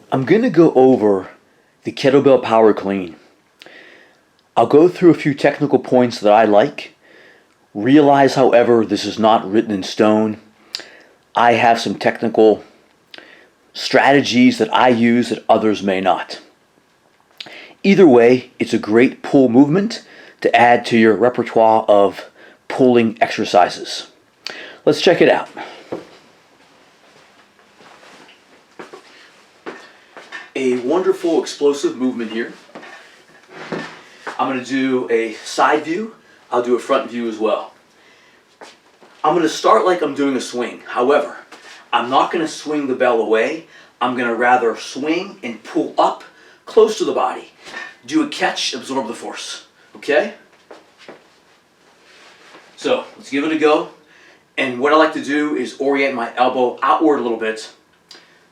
I'm going to go over the kettlebell power clean. I'll go through a few technical points that I like. Realize, however, this is not written in stone. I have some technical strategies that I use that others may not. Either way, it's a great pull movement to add to your repertoire of pulling exercises. Let's check it out. A wonderful explosive movement here. I'm going to do a side view. I'll do a front view as well. I'm going to start like I'm doing a swing. However, I'm not going to swing the bell away. I'm going to rather swing and pull up close to the body. Do a catch, absorb the force. Okay? So, let's give it a go. And what I like to do is orient my elbow outward a little bit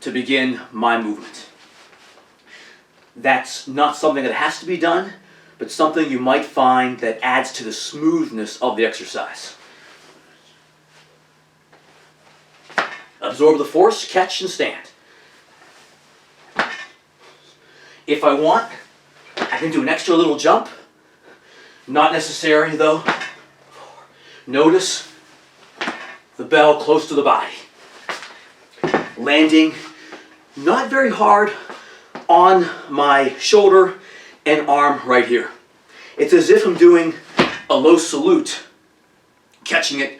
to begin my movement. That's not something that has to be done, but something you might find that adds to the smoothness of the exercise. Absorb the force, catch and stand. If I want, I can do an extra little jump. Not necessary though. Notice the bell close to the body. Landing not very hard on my shoulder and arm right here. It's as if I'm doing a low salute, catching it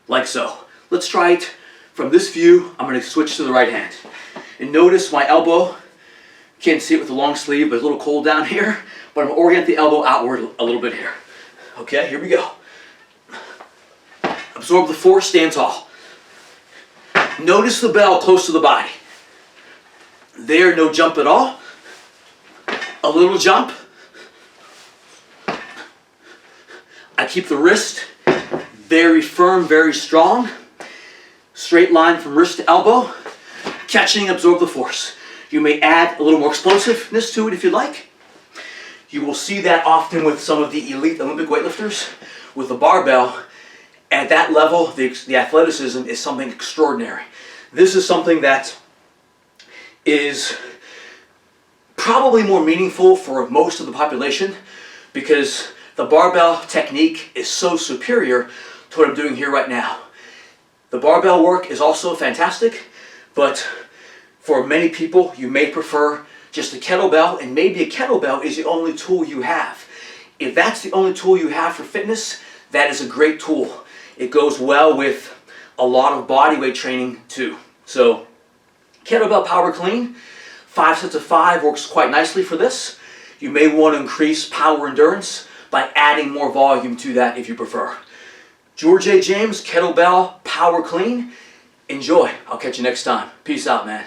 like so. Let's try it from this view. I'm going to switch to the right hand. And notice my elbow, can't see it with the long sleeve, but it's a little cold down here, but I'm going to orient the elbow outward a little bit here. Okay, here we go. Absorb the force, stand tall. Notice the bell close to the body. There, no jump at all. A little jump. I keep the wrist very firm, very strong. Straight line from wrist to elbow. Catching, absorb the force. You may add a little more explosiveness to it if you like. You will see that often with some of the elite Olympic weightlifters with the barbell. At that level, the athleticism is something extraordinary. This is something that is probably more meaningful for most of the population because the barbell technique is so superior to what I'm doing here right now. The barbell work is also fantastic, but for many people, you may prefer just a kettlebell, and maybe a kettlebell is the only tool you have. If that's the only tool you have for fitness, that is a great tool. It goes well with a lot of body weight training too. So, kettlebell power clean, 5 sets of 5 works quite nicely for this. You may want to increase power endurance by adding more volume to that if you prefer. George A. James, kettlebell power clean. Enjoy. I'll catch you next time. Peace out, man.